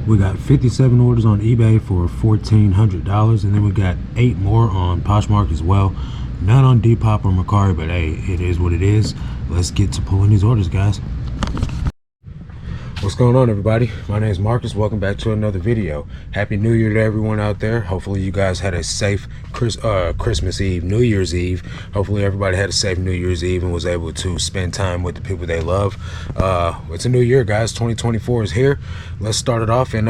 We got 57 orders on eBay for $1,400, and then we got 8 more on Poshmark as well. None on Depop or Mercari, but hey, it is what it is. Let's get to pulling these orders, guys. What's going on, everybody? My name is Marcus. Welcome back to another video. Happy New Year to everyone out there. Hopefully you guys had a safe Christmas Eve, New Year's Eve. Hopefully everybody had a safe New Year's Eve and was able to spend time with the people they love. It's a new year, guys. 2024 is here. Let's start it off and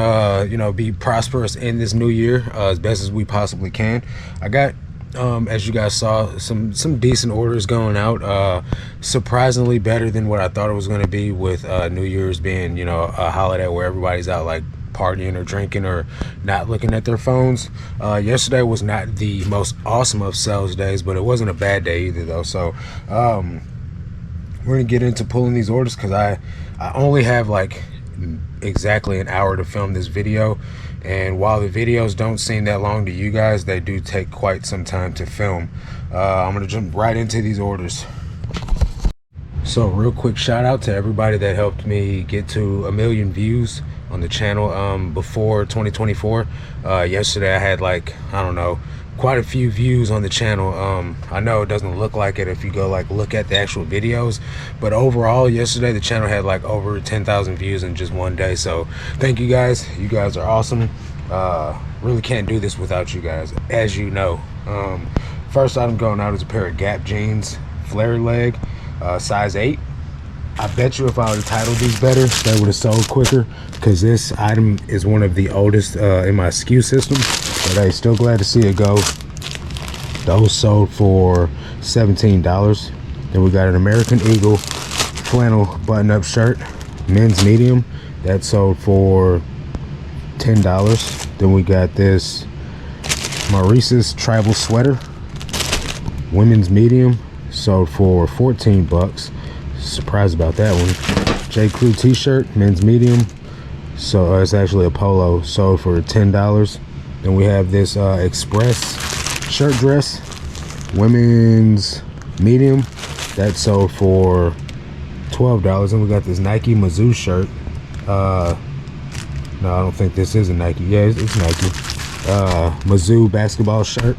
you know, be prosperous in this new year as best as we possibly can. I got as you guys saw, some decent orders going out, surprisingly better than what I thought it was going to be, with New Year's being, you know, a holiday where everybody's out like partying or drinking or not looking at their phones. Yesterday was not the most awesome of sales days, but it wasn't a bad day either though. So we're gonna get into pulling these orders because I only have like exactly an hour to film this video, and while the videos don't seem that long to you guys, they do take quite some time to film. I'm gonna jump right into these orders. So real quick shout out to everybody that helped me get to 1 million views on the channel before 2024. Yesterday I had, like, I don't know, quite a few views on the channel. I know it doesn't look like it if you go like look at the actual videos, but overall yesterday the channel had like over 10,000 views in just one day. So thank you guys. You guys are awesome. Really can't do this without you guys, as you know. First item going out is a pair of Gap jeans, flare leg, size 8. I bet you if I would have titled these better, they would have sold quicker, because this item is one of the oldest in my SKU system. But hey, still glad to see it go. Those sold for $17. Then we got an American Eagle flannel button-up shirt, men's medium, that sold for $10. Then we got this Maurice's tribal sweater, women's medium, sold for 14 bucks. Surprised about that one. J. Crew t-shirt, men's medium, so it's actually a polo, sold for $10. Then we have this Express shirt dress, women's medium, that sold for $12. And we got this Nike Mizzou shirt. No, I don't think this is a Nike. Yeah, it's Nike. Mizzou basketball shirt,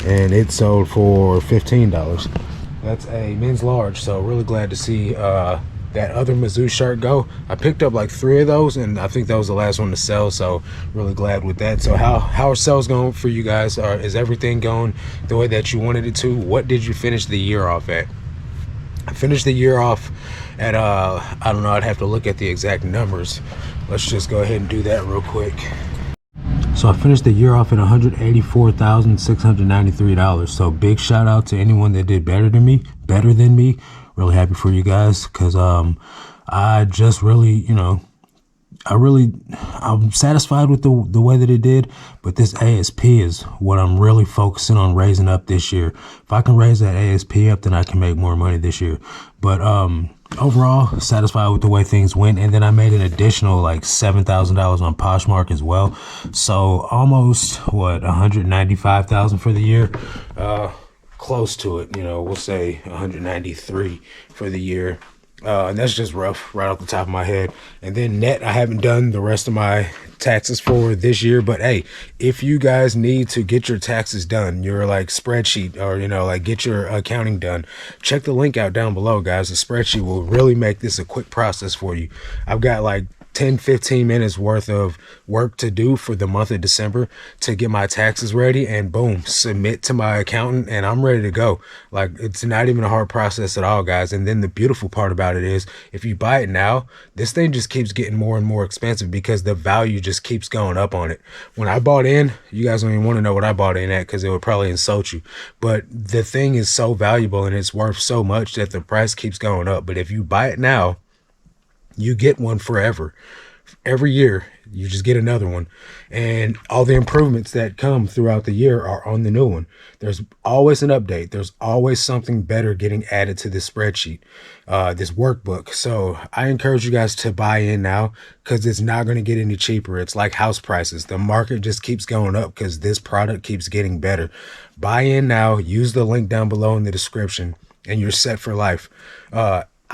and it sold for $15. That's a men's large, so really glad to see that other Mizzou shirt go. I picked up like 3 of those, and I think that was the last one to sell, so really glad with that. So how are sales going for you guys? Is everything going the way that you wanted it to? What did you finish the year off at? I finished the year off at I don't know, I'd have to look at the exact numbers. Let's just go ahead and do that real quick. So I finished the year off at $184,693. So big shout out to anyone that did better than me. Really happy for you guys, because I just really, you know, I'm satisfied with the way that it did, but this ASP is what I'm really focusing on raising up this year. If I can raise that ASP up, then I can make more money this year. But overall, satisfied with the way things went. And then I made an additional like $7,000 on Poshmark as well. So almost, what, $195,000 for the year? Close to it, you know, we'll say 193 for the year. And that's just rough right off the top of my head. And then net, I haven't done the rest of my taxes for this year, but hey, if you guys need to get your taxes done, your like spreadsheet, or you know, like get your accounting done, check the link out down below, guys. The spreadsheet will really make this a quick process for you. I've got like 10-15 minutes worth of work to do for the month of December to get my taxes ready, and boom, submit to my accountant, and I'm ready to go. Like, it's not even a hard process at all, guys. And then the beautiful part about it is, if you buy it now, this thing just keeps getting more and more expensive because the value just keeps going up on it. When I bought in, you guys don't even want to know what I bought in at, because it would probably insult you, but the thing is so valuable and it's worth so much that the price keeps going up. But if you buy it now, you get one forever. Every year you just get another one, and all the improvements that come throughout the year are on the new one. There's always an update. There's always something better getting added to this spreadsheet, this workbook. So I encourage you guys to buy in now, because it's not going to get any cheaper. It's like house prices. The market just keeps going up because this product keeps getting better. Buy in now, use the link down below in the description, and you're set for life.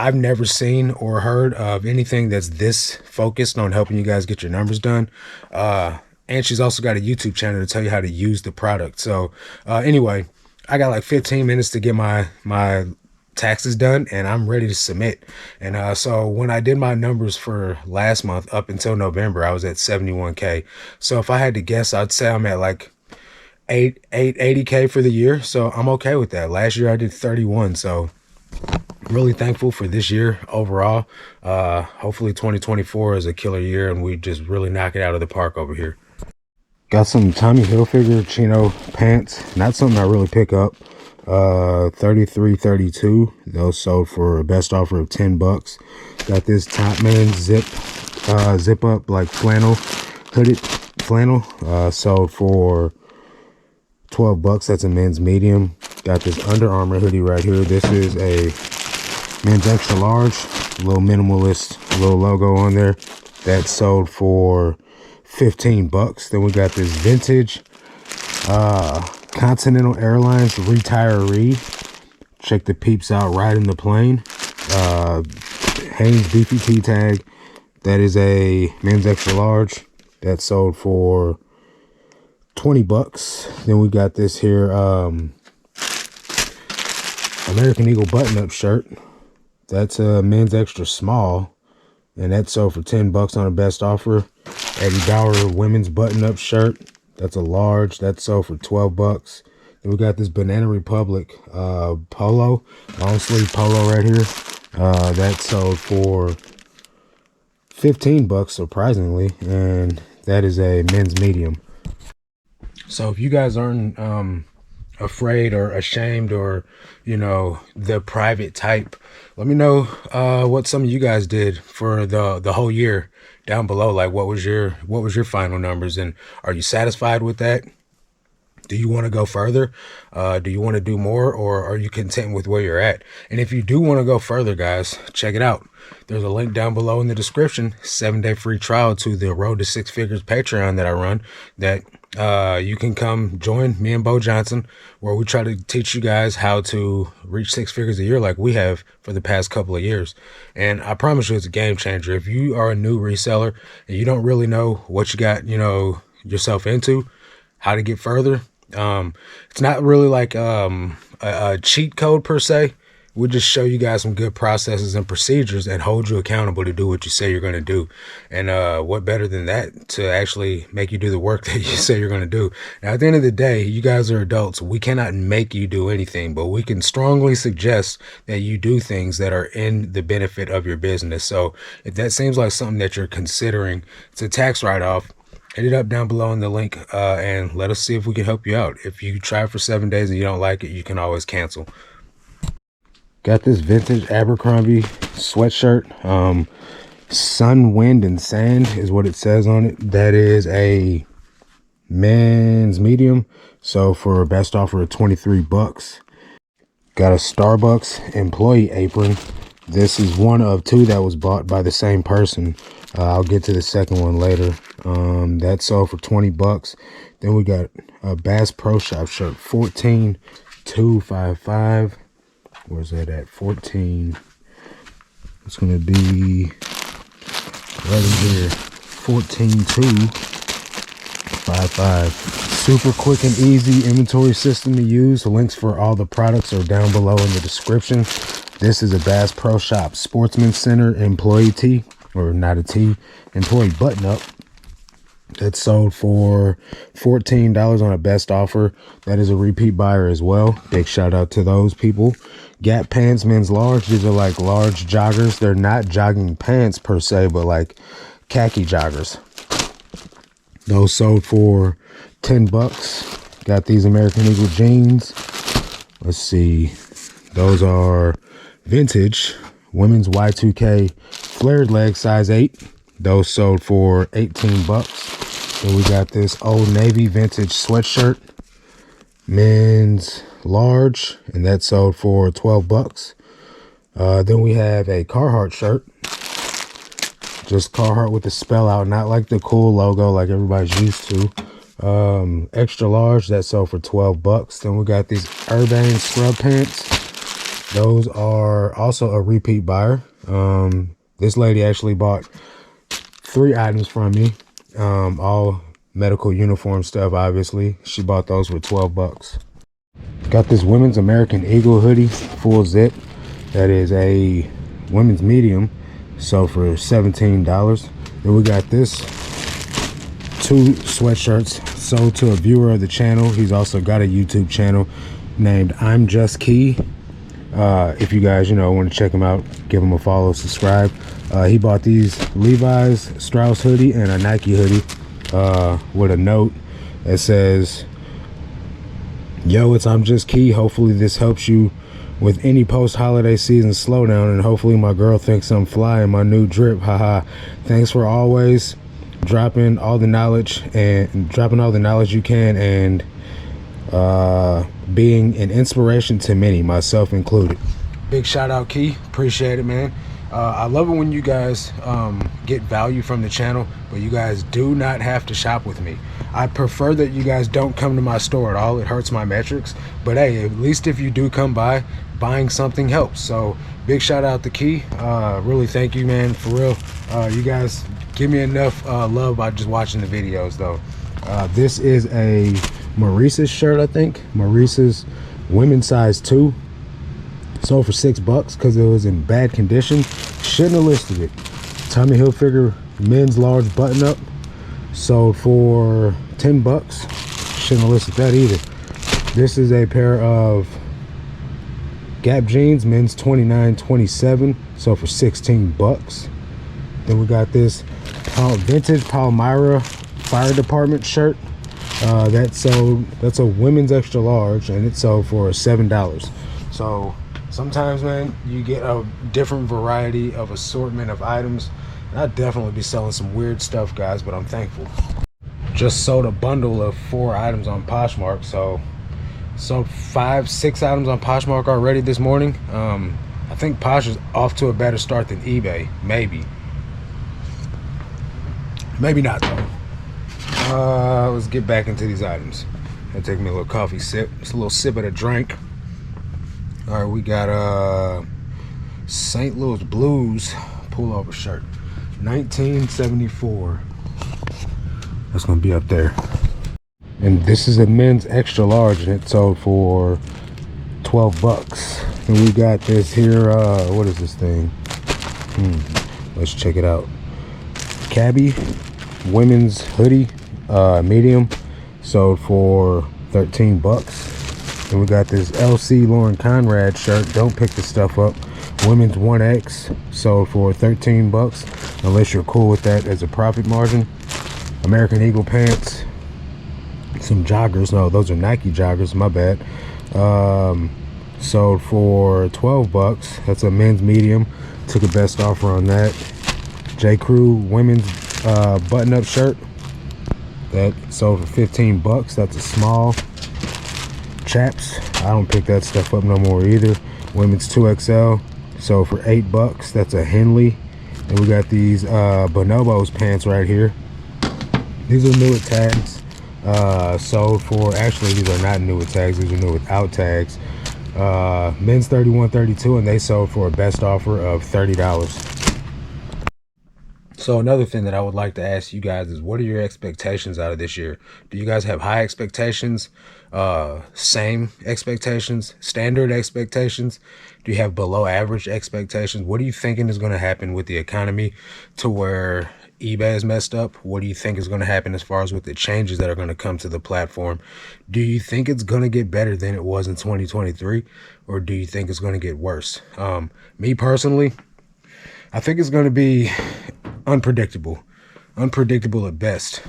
I've never seen or heard of anything that's this focused on helping you guys get your numbers done. And she's also got a YouTube channel to tell you how to use the product. So anyway, I got like 15 minutes to get my taxes done, and I'm ready to submit. And so when I did my numbers for last month up until November, I was at 71K. So if I had to guess, I'd say I'm at like 80K for the year. So I'm okay with that. Last year I did 31. So really thankful for this year overall. Hopefully 2024 is a killer year and we just really knock it out of the park over here. Got some Tommy Hilfiger chino pants. Not something I really pick up. 33.32. Those sold for a best offer of 10 bucks. Got this Topman zip up like flannel, hooded flannel, sold for 12 bucks. That's a men's medium. Got this Under Armour hoodie right here. This is a men's extra large, a little minimalist, little logo on there. That sold for 15 bucks. Then we got this vintage Continental Airlines retiree. Check the peeps out riding the plane. Hanes Beefy T tag. That is a men's extra large. That sold for 20 bucks. Then we got this here American Eagle button-up shirt. That's a men's extra small, and that sold for 10 bucks on a best offer. Eddie Bauer women's button-up shirt. That's a large. That sold for 12 bucks. Then we got this Banana Republic polo, long sleeve polo right here. That sold for 15 bucks, surprisingly, and that is a men's medium. So if you guys aren't afraid or ashamed or, you know, the private type, let me know what some of you guys did for the whole year down below. Like what was your final numbers, and are you satisfied with that? Do you want to go further? Do you want to do more, or are you content with where you're at? And if you do want to go further, guys, check it out. There's a link down below in the description, 7-day free trial to the Road to Six Figures Patreon that I run, that you can come join me and Bo Johnson, where we try to teach you guys how to reach 6 figures a year like we have for the past couple of years. And I promise you, it's a game changer. If you are a new reseller and you don't really know what you got, you know, yourself into, how to get further, it's not really like a cheat code per se. We'll just show you guys some good processes and procedures and hold you accountable to do what you say you're going to do. And what better than that to actually make you do the work that you say you're going to do. Now, at the end of the day, you guys are adults. We cannot make you do anything, but we can strongly suggest that you do things that are in the benefit of your business. So if that seems like something that you're considering, it's a tax write-off. Hit it up down below in the link and let us see if we can help you out. If you try for 7 days and you don't like it, you can always cancel. Got this vintage Abercrombie sweatshirt. Sun, Wind, and Sand is what it says on it. That is a men's medium. So for a best offer of 23 bucks. Got a Starbucks employee apron. This is one of two that was bought by the same person. I'll get to the second one later. That sold for 20 bucks. Then we got a Bass Pro Shop shirt, 14,255. Where's that at? 14. It's gonna be right in here. 14,255. Super quick and easy inventory system to use. The links for all the products are down below in the description. This is a Bass Pro Shop Sportsman Center employee tee, or not a tee, employee button up. That sold for $14 on a best offer. That is a repeat buyer as well. Big shout out to those people. Gap pants, men's large. These are like large joggers. They're not jogging pants per se, but like khaki joggers. Those sold for 10 bucks. Got these American Eagle jeans. Let's see. Those are vintage women's Y2K flared leg, size 8. Those sold for 18 bucks. Then we got this Old Navy vintage sweatshirt, men's large, and that sold for 12 bucks. Then we have a Carhartt shirt, just Carhartt with the spell out, not like the cool logo like everybody's used to. Extra large, that sold for 12 bucks. Then we got these Urbane scrub pants, Those are also a repeat buyer. This lady actually bought 3 items from me, all medical uniform stuff. Obviously, she bought those for 12 bucks. Got this women's American Eagle hoodie, full zip. That is a women's medium, so for $17. Then we got this 2 sweatshirts sold to a viewer of the channel. He's also got a YouTube channel named I'm Just Key. If you guys, want to check him out, give him a follow, subscribe. He bought these Levi's Strauss hoodie and a Nike hoodie with a note that says, "Yo, it's I'm Just Key. Hopefully this helps you with any post-holiday season slowdown, and hopefully my girl thinks I'm fly in my new drip. Haha. Thanks for always dropping all the knowledge you can, and being an inspiration to many, myself included." Big shout out, Key. Appreciate it, man. I love it when you guys get value from the channel, but you guys do not have to shop with me. I prefer that you guys don't come to my store at all. It hurts my metrics, but hey, at least if you do come by, buying something helps. So big shout out to Key. Really thank you, man, for real. You guys give me enough love by just watching the videos though. This is a Maurice's shirt, I think. Maurice's women's size 2. Sold for $6 because it was in bad condition. Shouldn't have listed it. Tommy Hilfiger men's large button up. Sold for $10. Shouldn't have listed that either. This is a pair of Gap jeans, men's 29-27. Sold for $16. Then we got this vintage Palmyra fire department shirt. That's a women's extra large, and it sold for $7. So sometimes, man, you get a different variety of assortment of items. I'd definitely be selling some weird stuff, guys, but I'm thankful. Just sold a bundle of 4 items on Poshmark, so 5-6 items on Poshmark already this morning. I think Posh is off to a better start than eBay. Maybe not though. Let's get back into these items. Gonna take me a little coffee sip. Just a little sip of the drink. All right, we got St. Louis Blues pullover shirt, 1974. That's gonna be up there. And this is a men's extra large, and it sold for $12. And we got this here. What is this thing? Let's check it out. Cabby women's hoodie, medium, sold for $13. And we got this LC Lauren Conrad shirt. Don't pick this stuff up. Women's 1X, sold for $13, unless you're cool with that as a profit margin. American Eagle pants, some joggers. No, those are Nike joggers. My bad. Sold for $12. That's a men's medium. Took a best offer on that. J. Crew women's button-up shirt. That sold for $15. That's a small. Chaps, I don't pick that stuff up no more either. Women's 2XL, sold for $8. That's a Henley. And we got these Bonobos pants right here. These are new with tags. Sold for, actually these are not new with tags, these are new without tags. Men's 31-32, and they sold for a best offer of $30. So another thing that I would like to ask you guys is, what are your expectations out of this year? Do you guys have high expectations, same expectations, standard expectations? Do you have below average expectations? What are you thinking is going to happen with the economy to where eBay is messed up? What do you think is going to happen as far as with the changes that are going to come to the platform? Do you think it's going to get better than it was in 2023, or do you think it's going to get worse? Me personally, I think it's going to be unpredictable at best.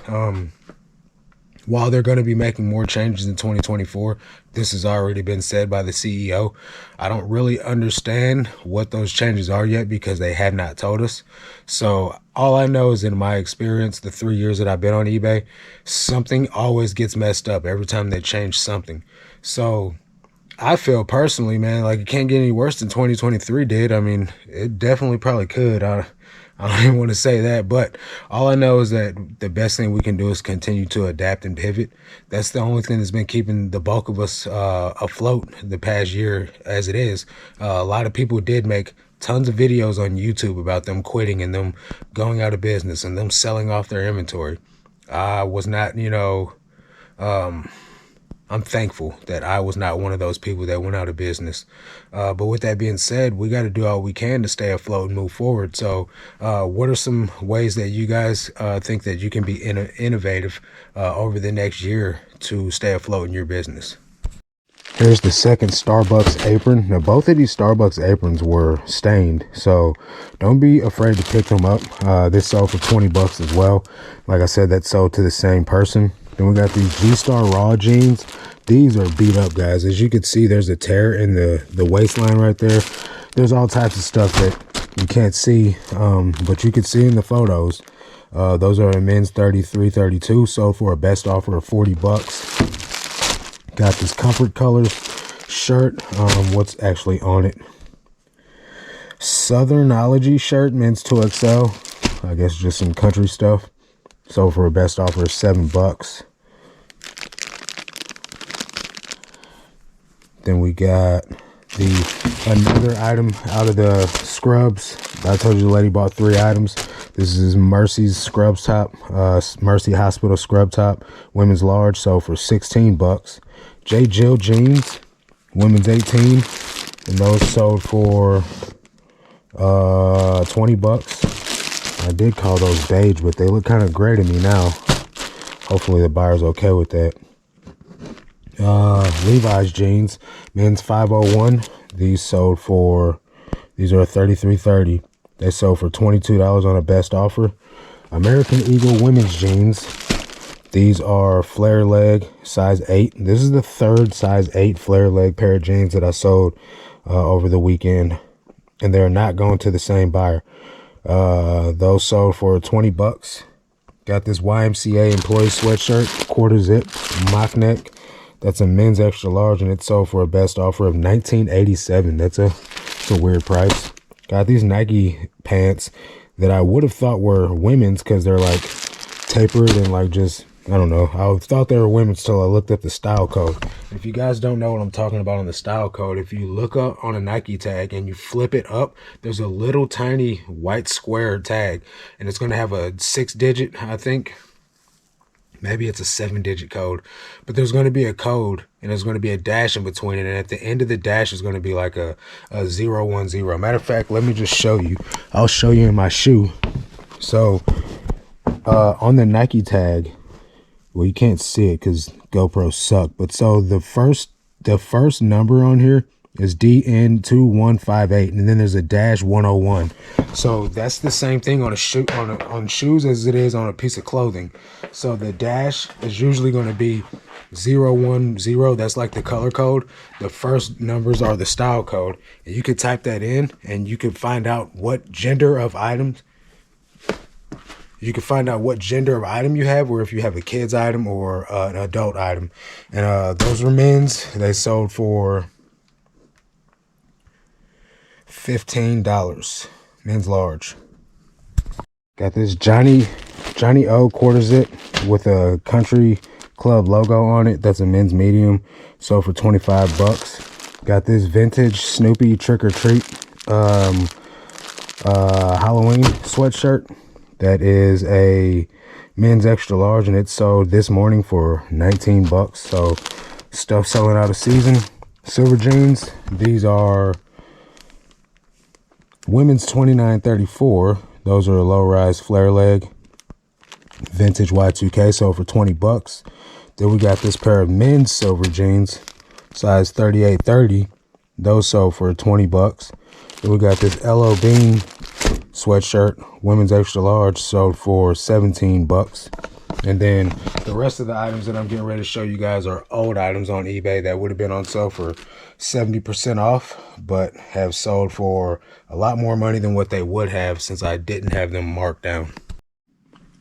While they're going to be making more changes in 2024, this has already been said by the CEO. I don't really understand what those changes are yet because they have not told us. So all I know is, in my experience, the 3 years that I've been on eBay, something always gets messed up every time they change something. So I feel personally, man, like it can't get any worse than 2023 did. I mean, it definitely probably could. I I don't even want to say that, but all I know is that the best thing we can do is continue to adapt and pivot. That's the only thing that's been keeping the bulk of us afloat the past year as it is. A lot of people did make tons of videos on YouTube about them quitting and them going out of business and them selling off their inventory. I was not, I'm thankful that I was not one of those people that went out of business. But with that being said, we got to do all we can to stay afloat and move forward. So what are some ways that you guys think that you can be innovative over the next year to stay afloat in your business? Here's the second Starbucks apron. Now, both of these Starbucks aprons were stained, so don't be afraid to pick them up. This sold for 20 bucks as well. Like I said, that sold to the same person. Then we got these G-Star Raw jeans. These are beat up, guys. As you can see, there's a tear in the waistline right there. There's all types of stuff that you can't see, but you can see in the photos. Those are a men's 33, 32, sold for a best offer of 40 bucks. Got this Comfort Colors shirt. What's actually on it? Southernology shirt, men's 2XL. I guess just some country stuff. Sold for a best offer of 7 bucks. Then we got another item out of the scrubs. I told you the lady bought 3 items. This is Mercy's scrubs top, Mercy Hospital scrub top, women's large, sold for 16 bucks. J. Jill jeans, women's 18, and those sold for 20 bucks. I did call those beige, but they look kind of gray to me now. Hopefully the buyer's okay with that. Levi's jeans, men's 501. These are 33.30. They sold for $22 on a best offer. American Eagle women's jeans. These are flare leg, size 8. This is the third size 8 flare leg pair of jeans that I sold over the weekend, and they're not going to the same buyer. Those sold for 20 bucks. Got this YMCA employee sweatshirt, quarter zip, mock neck. That's a men's extra large, and it sold for a best offer of $19.87. That's a weird price. Got these Nike pants that I would have thought were women's because they're like tapered and like just, I don't know. I thought they were women's till I looked at the style code. If you guys don't know what I'm talking about on the style code, if you look up on a Nike tag and you flip it up, there's a little tiny white square tag, and it's going to have a 6-digit, I think. Maybe it's a 7-digit code, but there's going to be a code and there's going to be a dash in between it. And at the end of the dash is going to be like a 010. Matter of fact, let me just show you. I'll show you in my shoe. So on the Nike tag, well, you can't see it because GoPro suck. But so the first number on here is DN2158, and then there's a dash 101. So that's the same thing on a shoe on shoes as it is on a piece of clothing. So the dash is usually going to be 010. That's like the color code. The first numbers are the style code, and you could type that in and you could find out what gender of items. You can find out what gender of item you have, or if you have a kid's item or an adult item. And those were men's. They sold for $15, men's large. Got this Johnny O quarter zip with a country club logo on it. That's a men's medium, sold for 25 bucks. Got this vintage Snoopy trick or treat Halloween sweatshirt. That is a men's extra large, and it sold this morning for 19 bucks. So stuff selling out of season. Silver jeans. These are women's 29.34. Those are a low-rise flare leg, vintage Y2K, sold for 20 bucks. Then we got this pair of men's silver jeans, size 38.30. Those sold for 20 bucks. Then we got this LO Bean sweatshirt, women's extra large, sold for 17 bucks. And then the rest of the items that I'm getting ready to show you guys are old items on eBay that would have been on sale for 70% off, but have sold for a lot more money than what they would have since I didn't have them marked down.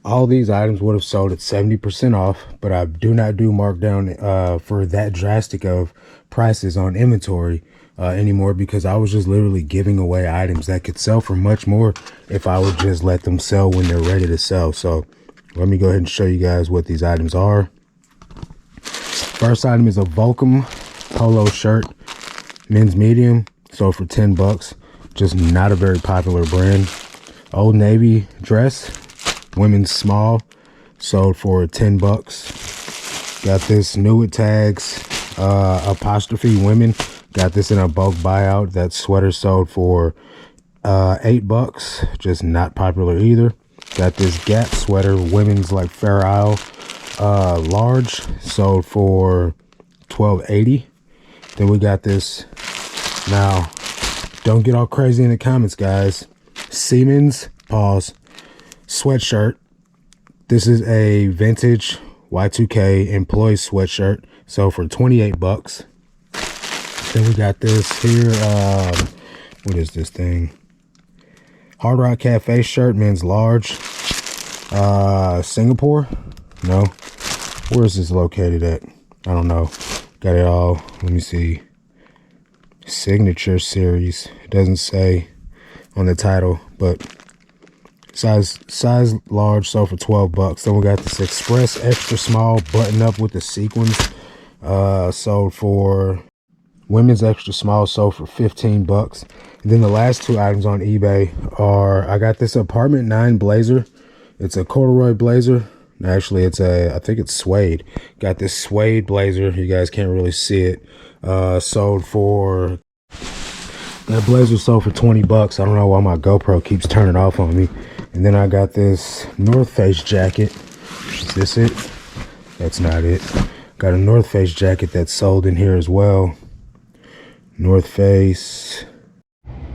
All these items would have sold at 70% off, but I do not do markdown for that drastic of prices on inventory. anymore, because I was just literally giving away items that could sell for much more if I would just let them sell when they're ready to sell. So let me go ahead and show you guys what these items are. First item is a Volcom polo shirt, men's medium, sold for 10 bucks. Just not a very popular brand. Old Navy dress, women's small, sold for 10 bucks. Got this new with tags, apostrophe women. Got this in a bulk buyout. That sweater sold for 8 bucks. Just not popular either. Got this Gap sweater, women's like Fair Isle, large, sold for $12.80. Then we got this. Now, don't get all crazy in the comments, guys. Siemens pause sweatshirt. This is a vintage Y2K employee sweatshirt, sold for 28 bucks. Then we got this here. What is this thing? Hard Rock Cafe shirt, men's large. Singapore? No. Where is this located at? I don't know. Got it all. Let me see. Signature series. It doesn't say on the title, but size large, sold for 12 bucks. Then we got this Express extra small button up with the sequins, sold for women's extra small, sold for 15 bucks. And then the last two items on eBay are, I got this Apartment 9 blazer. It's a corduroy blazer. Actually, I think it's suede. Got this suede blazer. You guys can't really see it. Sold for, that blazer sold for 20 bucks. I don't know why my GoPro keeps turning off on me. And then I got this North Face jacket. Is this it? That's not it. Got a North Face jacket that's sold in here as well. North Face.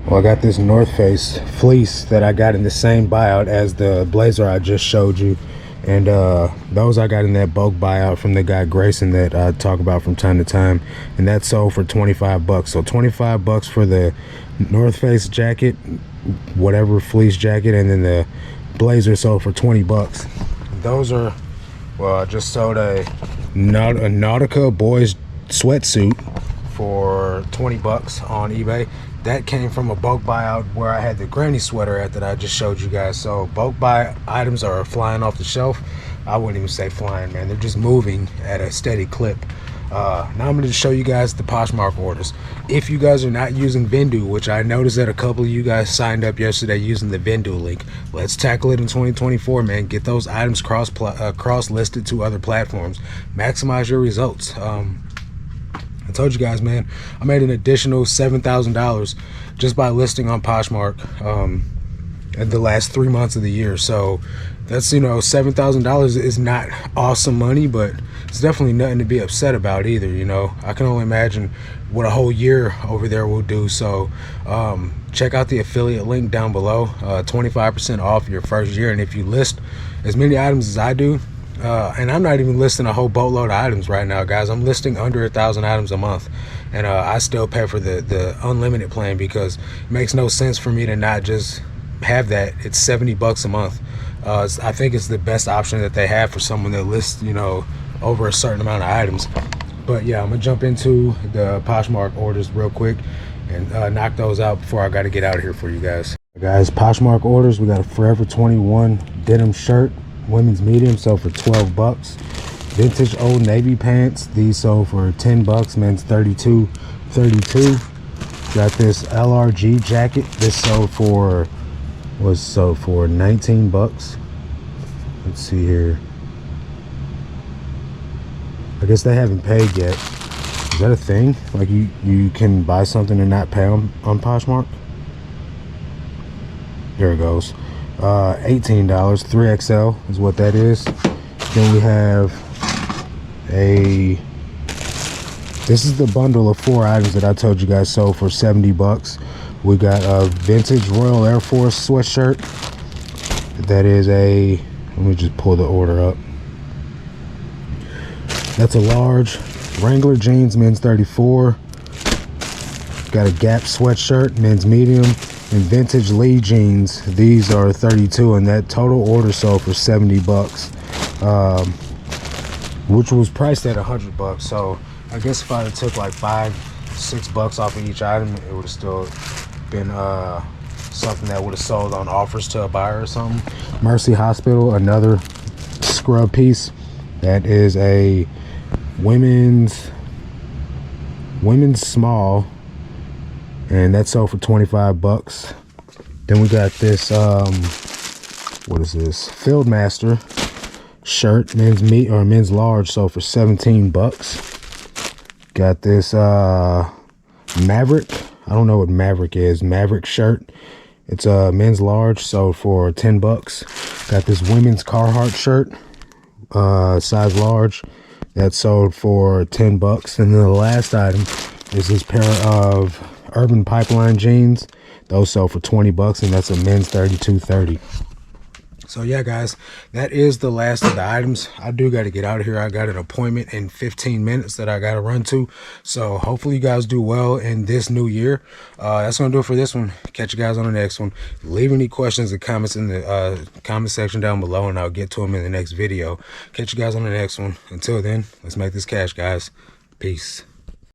Well, I got this North Face fleece that I got in the same buyout as the blazer I just showed you. And those I got in that bulk buyout from the guy Grayson that I talk about from time to time. And that sold for 25 bucks. So 25 bucks for the North Face jacket, whatever fleece jacket, and then the blazer sold for 20 bucks. Those are, well, I just sold a Nautica boys sweatsuit for 20 bucks on eBay. That came from a bulk buyout where I had the granny sweater at that I just showed you guys. So bulk buy items are flying off the shelf. I wouldn't even say flying, man. They're just moving at a steady clip. Now I'm going to show you guys the Poshmark orders. If you guys are not using Vendoo, which I noticed that a couple of you guys signed up yesterday using the Vendoo link, let's tackle it in 2024, man. Get those items cross-listed to other platforms. Maximize your results. I told you guys, man, I made an additional $7,000 just by listing on Poshmark in the last 3 months of the year. So that's, you know, $7,000 is not awesome money, but it's definitely nothing to be upset about either. You know, I can only imagine what a whole year over there will do. So check out the affiliate link down below. 25% off your first year. And if you list as many items as I do, and I'm not even listing a whole boatload of items right now, guys. I'm listing under 1,000 items a month, and I still pay for the unlimited plan because it makes no sense for me to not just have that. It's 70 bucks a month. I think it's the best option that they have for someone that lists, you know, over a certain amount of items. But yeah, I'm gonna jump into the Poshmark orders real quick and knock those out before I got to get out of here for you guys. Guys, Poshmark orders. We got a Forever 21 denim shirt, women's medium, sold for 12 bucks. Vintage Old Navy pants, these sold for 10 bucks, men's 32. Got this LRG jacket. This was sold for 19 bucks. Let's see here. I guess they haven't paid yet. Is that a thing? Like you can buy something and not pay on Poshmark? There it goes. $18, 3XL is what that is. Then we have this is the bundle of 4 items that I told you guys sold for 70 bucks. We got a vintage Royal Air Force sweatshirt. That is let me just pull the order up. That's a large. Wrangler jeans, men's 34. Got a Gap sweatshirt, men's medium. And vintage Lee jeans, these are 32, and that total order sold for 70 bucks, which was priced at 100 bucks. So I guess if I took like 5 $6 off of each item, it would have still been something that would have sold on offers to a buyer or something. Mercy Hospital, another scrub piece. That is a women's small, and that sold for $25. Then we got this what is this, Fieldmaster shirt, men's large, sold for $17. Got this Maverick, I don't know what Maverick is, Maverick shirt. It's a men's large, sold for $10. Got this women's Carhartt shirt, size large, that sold for $10. And then the last item is this pair of Urban Pipeline jeans. Those sold for $20, and that's a men's 32-30. So yeah, guys, that is the last of the items. I do got to get out of here. I got an appointment in 15 minutes that I got to run to. So hopefully you guys do well in this new year. That's going to do it for this one. Catch you guys on the next one. Leave any questions and comments in the comment section down below, and I'll get to them in the next video. Catch you guys on the next one. Until then, let's make this cash, guys. Peace.